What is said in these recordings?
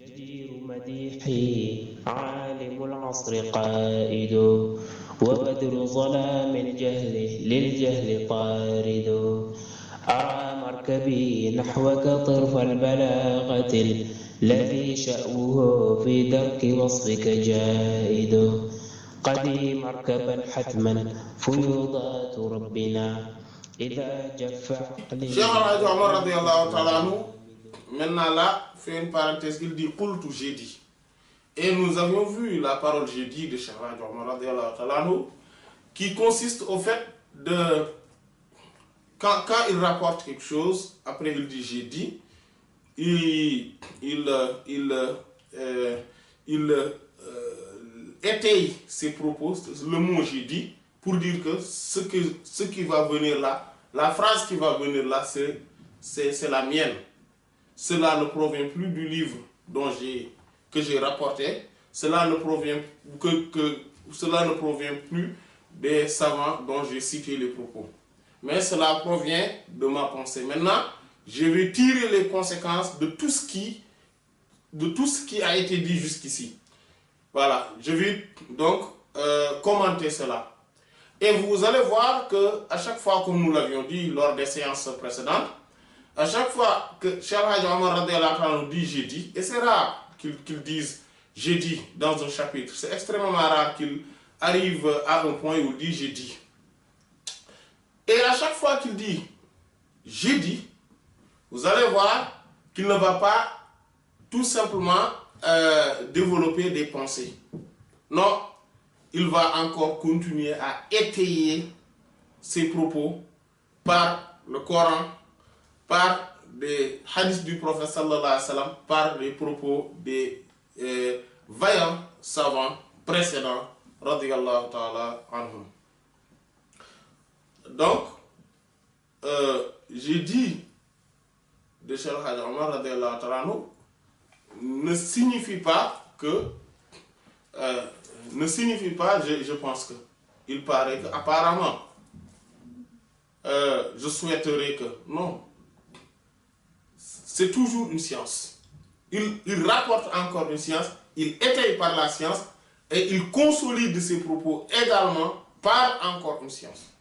جدير مديحي عالم العصر قائد وبدر ظلام الجهل للجهل طارد أرى مركبي نحوك طرف البلاغة الذي شأوه في درك وصفك جائد قدي مركبا حتما فيوضات ربنا إذا جف عقلي. Cheikh El Hadj Omar radiallahu ta'ala anhu, maintenant là, fait une parenthèse, il dit qultu, j'ai dit. Et nous avions vu la parole j'ai dit de Cheikh El Hadj Omar radiallahu ta'ala anhu, qui consiste au fait de, quand il rapporte quelque chose, après il dit j'ai dit, il étaye ses propos, le mot j'ai dit, pour dire que ce qui va venir là, la phrase qui va venir là, c'est la mienne. Cela ne provient plus du livre que j'ai rapporté. Cela ne provient plus des savants dont j'ai cité les propos. Mais cela provient de ma pensée. Maintenant, je vais tirer les conséquences de tout ce qui a été dit jusqu'ici. Voilà, je vais donc commenter cela. Et vous allez voir qu'à chaque fois, comme nous l'avions dit lors des séances précédentes, à chaque fois que Cheikh El Hadj Omar radiallahu anhu dit j'ai dit, et c'est rare qu'ils disent j'ai dit dans un chapitre, c'est extrêmement rare qu'il arrive à un point où il dit j'ai dit. Et à chaque fois qu'il dit j'ai dit, vous allez voir qu'il ne va pas tout simplement développer des pensées. Non, il va encore continuer à étayer ses propos par le Coran, par des hadiths du prophète sallallahu alayhi wa sallam, par les propos des vaillants savants précédents, radiyallahu ta'ala anhum. Donc, j'ai dit de Cheikh El Hadj Omar radiyallahu ta'ala anhu ne signifie pas que je pense que, il paraît que, apparemment, je souhaiterais que, non, c'est toujours une science. Il rapporte encore une science, il étaye par la science, et il consolide ses propos également par encore une science.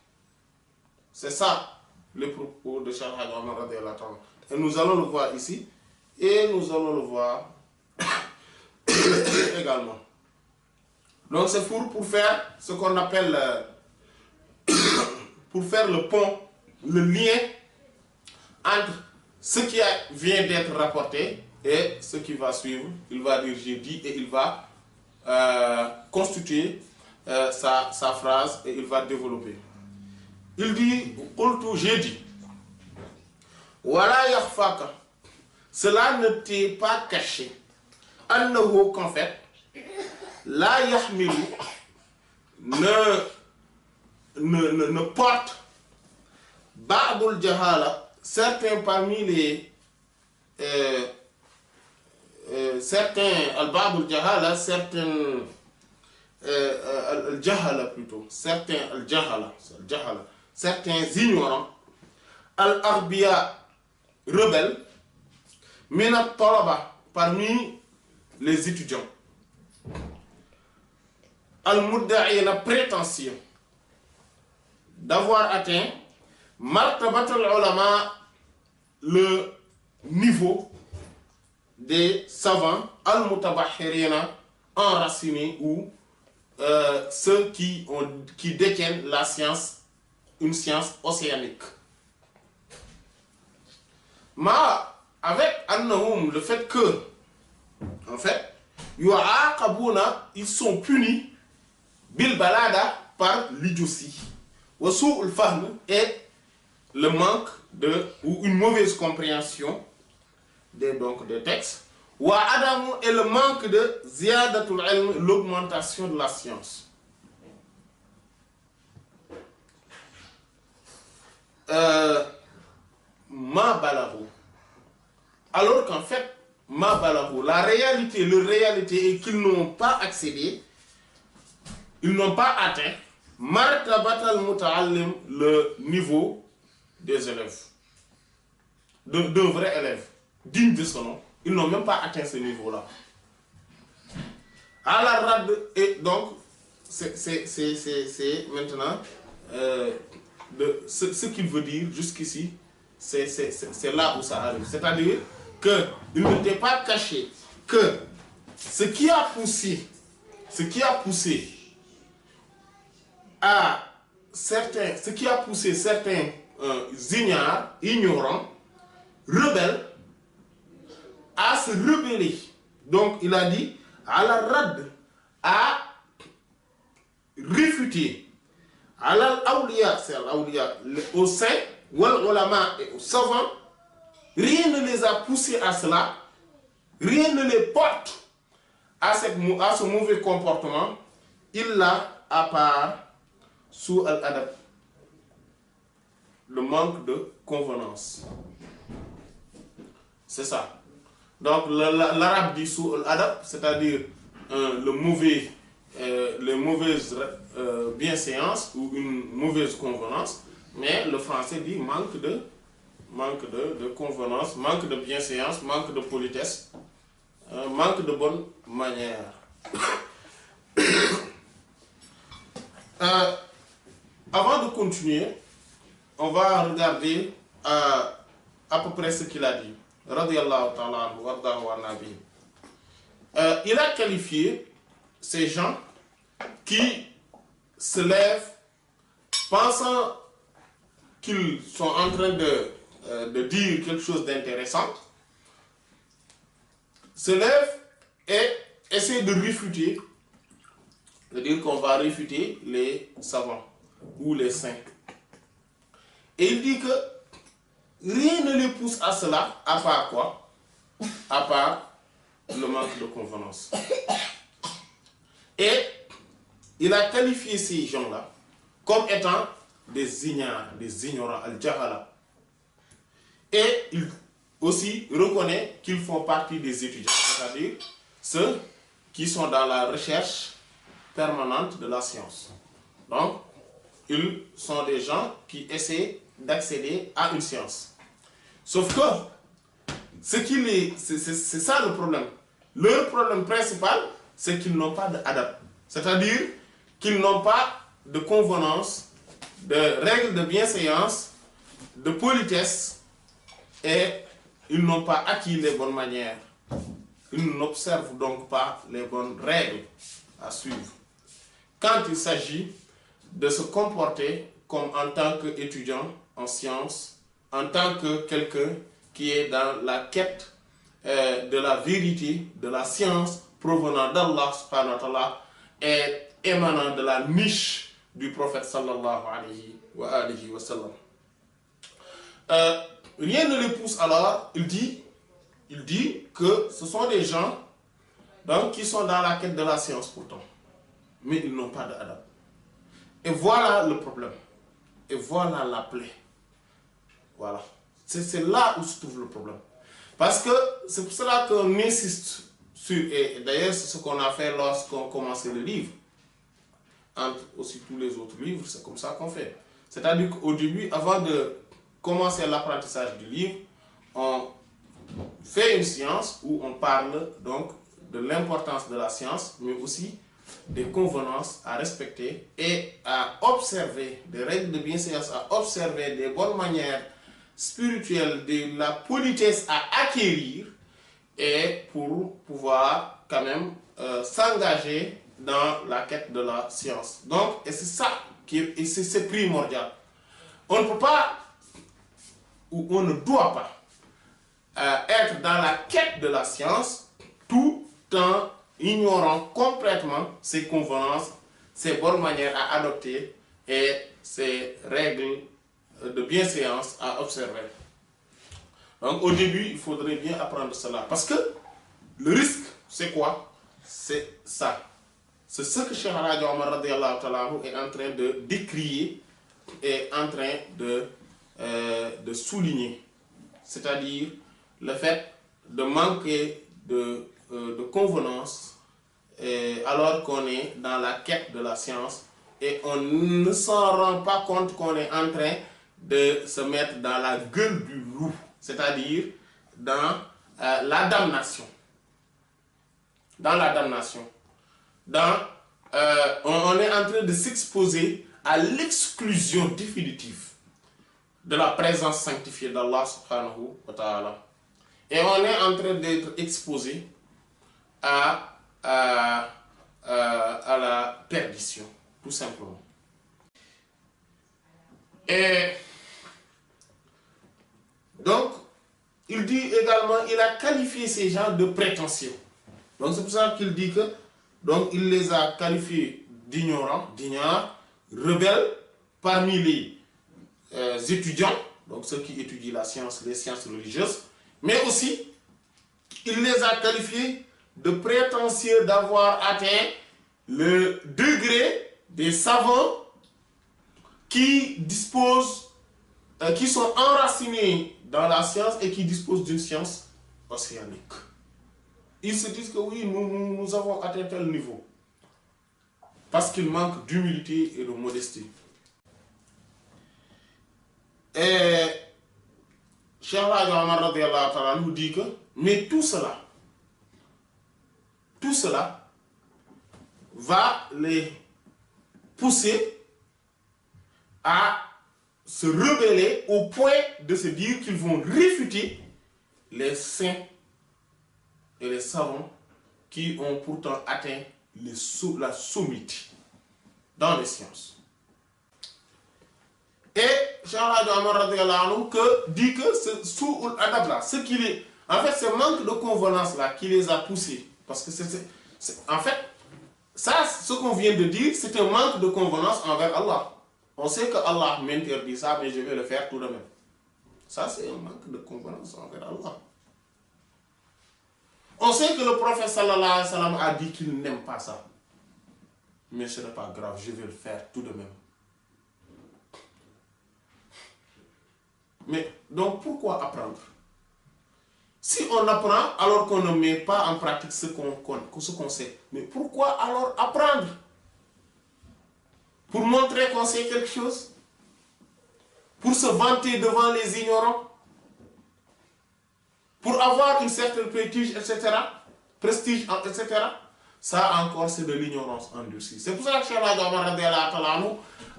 C'est ça, le propos de Cheikh El Hadj Omar radiyallahu ta'ala. Et nous allons le voir ici, et nous allons le voir également. Donc c'est pour faire ce qu'on appelle, pour faire le pont, le lien entre ce qui vient d'être rapporté et ce qui va suivre. Il va dire j'ai dit et il va constituer sa phrase et il va développer. Il dit qultu, j'ai dit. Wala yakhfaka, cela ne t'est pas caché. Annahu, qu'en fait, la yahmilu ne porte ba'dul jahala, certains parmi les certains al-ba'dul jahala, certains al-jahala plutôt, certains al-jahala, certains ignorants, al-arbiya, rebelles, min at-talaba, parmi les étudiants, al-mudda'ina, prétentieux, d'avoir atteint martabatul ulama, le niveau des savants, al-mutabahhirina, enracinés, ou ceux qui détiennent la science, une science océanique. Mais avec annahum, le fait que, en fait, yu'aqabuna, ils sont punis bil balada, par l'idiotie, wa su'ul fahm, et le manque ou une mauvaise compréhension des textes, wa adamu, et le manque de ziyadatul ilm, l'augmentation de la science. Ma balahu, alors qu'en fait ma balahu, la réalité est qu'ils n'ont pas accédé, ils n'ont pas atteint martabatal muta'allim, le niveau des élèves, d'un vrai élève digne de son nom, Ils n'ont même pas atteint ce niveau-là. Ala rad, et donc, c'est maintenant ce qu'il veut dire jusqu'ici, c'est là où ça arrive. C'est-à-dire qu'il ne t'est pas caché que ce qui a poussé certains ignorants, rebelles, à se rebeller. Donc il a dit à la rad, à réfuter, à l'awliya, c'est l'awliya, aux saints, wal ulama et aux savants. Rien ne les a poussés à cela, rien ne les porte à ce mauvais comportement, illa à part sous al-adab, le manque de convenance. C'est ça. Donc l'arabe dit sous al-adab, c'est-à-dire les mauvaises bienséances ou une mauvaise convenance, mais le français dit manque de convenance, manque de bienséance, manque de politesse, manque de bonne manière. Avant de continuer, on va regarder à peu près ce qu'il a dit. Radiyallahu ta'ala anhu, wardahu wa nabi. Il a qualifié ces gens qui se lèvent pensant qu'ils sont en train de dire quelque chose d'intéressant, se lèvent et essaient de réfuter, c'est-à-dire qu'on va réfuter les savants ou les saints. Et il dit que rien ne les pousse à cela, à part quoi? À part le manque de convenance. Et il a qualifié ces gens-là comme étant des ignorants, al-jahala. Et il aussi reconnaît qu'ils font partie des étudiants, c'est-à-dire ceux qui sont dans la recherche permanente de la science. Donc, ils sont des gens qui essaient d'accéder à une science. Sauf que, c'est ça le problème. Leur problème principal, c'est qu'ils n'ont pas d'adab. C'est-à-dire qu'ils n'ont pas de convenance, de règles de bienséance, de politesse, et ils n'ont pas acquis les bonnes manières. Ils n'observent donc pas les bonnes règles à suivre. Quand il s'agit de se comporter comme en tant qu'étudiant en sciences, en tant que quelqu'un qui est dans la quête de la vérité, de la science provenant d'Allah subhanahu wa ta'ala et émanant de la niche du prophète sallallahu alayhi wa sallam. Rien ne les pousse alors, il dit que ce sont des gens donc, qui sont dans la quête de la science pourtant, mais ils n'ont pas d'adab. Et voilà le problème. Et voilà la plaie. Voilà. C'est là où se trouve le problème. Parce que c'est pour cela qu'on insiste sur, et d'ailleurs c'est ce qu'on a fait lorsqu'on commençait le livre, entre aussi tous les autres livres, c'est comme ça qu'on fait. C'est-à-dire qu'au début, avant de commencer l'apprentissage du livre, on fait une science où on parle donc de l'importance de la science, mais aussi des convenances à respecter et à observer, des règles de bienséance à observer, des bonnes manières spirituelles, de la politesse à acquérir, et pour pouvoir quand même s'engager dans la quête de la science. Donc, et c'est ça qui est, et c'est primordial. On ne peut pas, ou on ne doit pas être dans la quête de la science tout en ignorant complètement ses convenances, ses bonnes manières à adopter et ses règles de bienséance à observer. Donc au début, il faudrait bien apprendre cela. Parce que le risque, c'est quoi? C'est ça. C'est ce que Cheikh Hadji Omar radiyallahu ta'ala est en train de décrier et en train de souligner. C'est-à-dire le fait de manquer de convenance alors qu'on est dans la quête de la science et on ne s'en rend pas compte qu'on est en train de se mettre dans la gueule du loup, c'est-à-dire dans la damnation. Dans la damnation. On est en train de s'exposer à l'exclusion définitive de la présence sanctifiée d'Allah subhanahu wa ta'ala. Et on est en train d'être exposé à la perdition, tout simplement. Et donc, il dit également, il a qualifié ces gens de prétentieux. Donc c'est pour ça qu'il dit que, donc il les a qualifiés d'ignorants, d'ignards, rebelles parmi les étudiants, donc ceux qui étudient la science, les sciences religieuses, mais aussi il les a qualifiés de prétentieux d'avoir atteint le degré des savants qui disposent, qui sont enracinés dans la science et qui disposent d'une science océanique. Ils se disent que oui, nous avons atteint tel niveau. Parce qu'ils manquent d'humilité et de modestie. Et Cheikh Omar nous dit que, mais tout cela va les pousser à se rebeller au point de se dire qu'ils vont réfuter les saints et les savants qui ont pourtant atteint la sommité dans les sciences. Et Cheikh Omar dit que ce sous adab là, ce manque de convenance là qui les a poussés, parce que en fait, ça, ce qu'on vient de dire, c'est un manque de convenance envers Allah. On sait que Allah m'interdit ça, mais je vais le faire tout de même. Ça, c'est un manque de convenance envers Allah. On sait que le prophète sallallahu alayhi wa sallam a dit qu'il n'aime pas ça. Mais ce n'est pas grave, je vais le faire tout de même. Mais donc pourquoi apprendre? Si on apprend alors qu'on ne met pas en pratique ce qu'on sait, mais pourquoi alors apprendre? Pour montrer qu'on sait quelque chose? Pour se vanter devant les ignorants? Pour avoir une certaine prestige, etc. Ça encore, c'est de l'ignorance endurcie. C'est pour ça que Cheikh Omar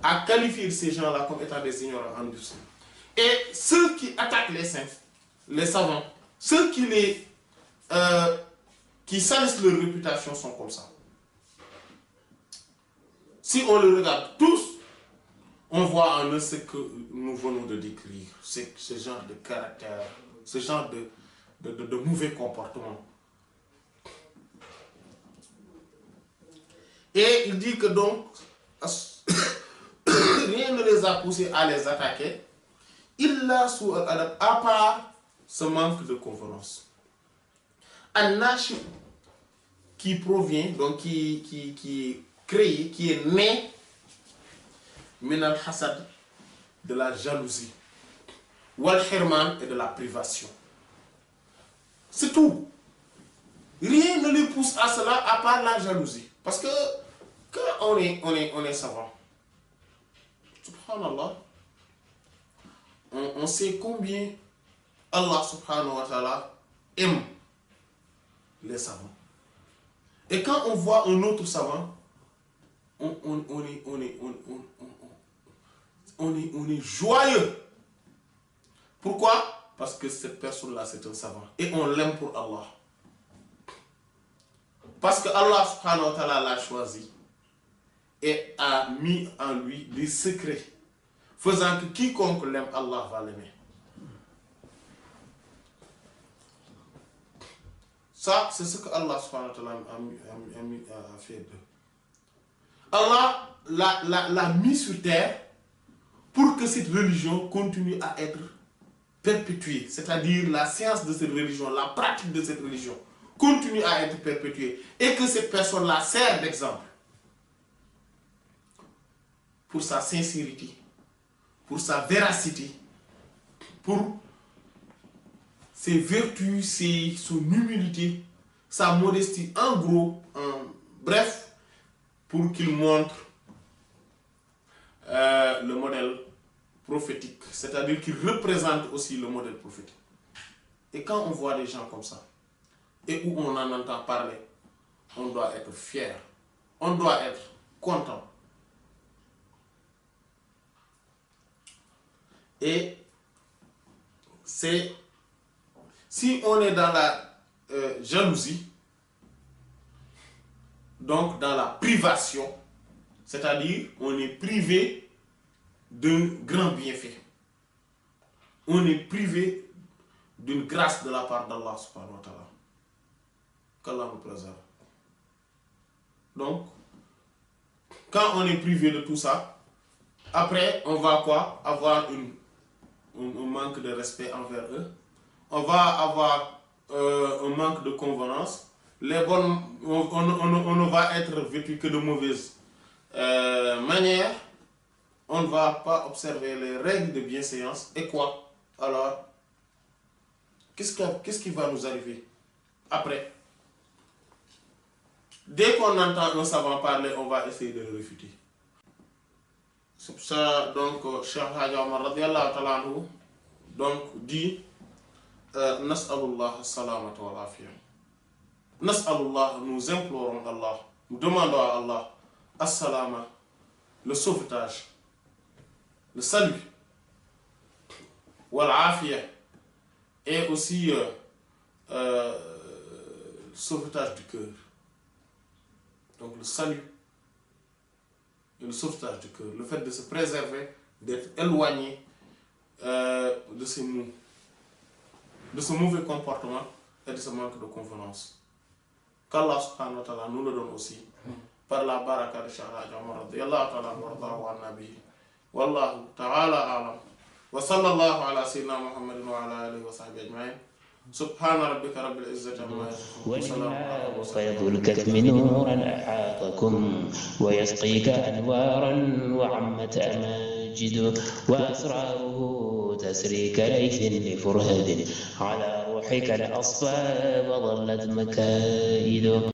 a qualifié ces gens-là comme étant des ignorants endurcis. Et ceux qui attaquent les saints, les savants, ceux qui salissent leur réputation sont comme ça. Si on le regarde tous, on voit en eux ce que nous venons de décrire. C'est ce genre de caractère, ce genre de mauvais comportement. Et il dit que donc, rien ne les a poussés à les attaquer, à part ce manque de convenance. An-Nashi, qui provient, donc qui est créé, qui est né, min al-hasad, de la jalousie, wal-hirman, et de la privation. C'est tout. Rien ne les pousse à cela à part la jalousie. Parce que quand on est savant, subhanallah, on sait combien Allah subhanahu wa ta'ala aime les savants. Et quand on voit un autre savant, on est joyeux. Pourquoi? Parce que cette personne-là, c'est un savant. Et on l'aime pour Allah. Parce que Allah subhanahu wa ta'ala l'a choisi et a mis en lui des secrets, faisant que quiconque l'aime, Allah va l'aimer. Ça, c'est ce que Allah subhanahu wa ta'ala a fait d'eux. Allah l'a mis sur terre pour que cette religion continue à être perpétuée. C'est-à-dire la science de cette religion, la pratique de cette religion continue à être perpétuée. Et que cette personne-là sert d'exemple pour sa sincérité, pour sa véracité, pour ses vertus, son humilité, sa modestie, en gros, bref, pour qu'il montre le modèle prophétique, c'est-à-dire qu'il représente aussi le modèle prophétique. Et quand on voit des gens comme ça, et où on en entend parler, on doit être fier, on doit être content. Et c'est, si on est dans la jalousie, donc dans la privation, c'est-à-dire on est privé d'un grand bienfait. On est privé d'une grâce de la part d'Allah subhanahu wa ta'ala. Qu'Allah nous préserve. Donc, quand on est privé de tout ça, après, on va quoi? Avoir un manque de respect envers eux. On va avoir un manque de convenance. Les bonnes, on ne va être vêtu que de mauvaises manières. On ne va pas observer les règles de bienséance. Et quoi? Alors, qu'est-ce qui va nous arriver après? Dès qu'on entend un savant parler, on va essayer de le réfuter. C'est pour ça, donc, Cheikh Hadji Omar radiyallahu ta'ala anhu, donc, dit Nas'alullah salamata wa l'afiyah. Nas'alullah, nous implorons Allah, nous demandons à Allah as-salama, le sauvetage, le salut, wa l'afiyah, et aussi le sauvetage du cœur. Donc le salut et le sauvetage du cœur, le fait de se préserver, d'être éloigné de ces maux, de ce mauvais comportement et de ce manque de convenance. Qu'Allah subhanahu wa ta'ala nous le donne aussi par la baraka de Cheikh Hadji Omar radiyallahu ta'ala wa nabi. Wallahu ta'ala a'lam. Wa sallallahu ala sayyidina Muhammadin wa ala alihi wa sahbihi ajma'in. سبحان ربك رب العزة عما يصفون ولله فيض الكتم نورا أحاطكم ويسقيك أنوارا وعمت أماجد وأسراره تسري كليث لفرهد على روحك الأصفى وظلت مكائد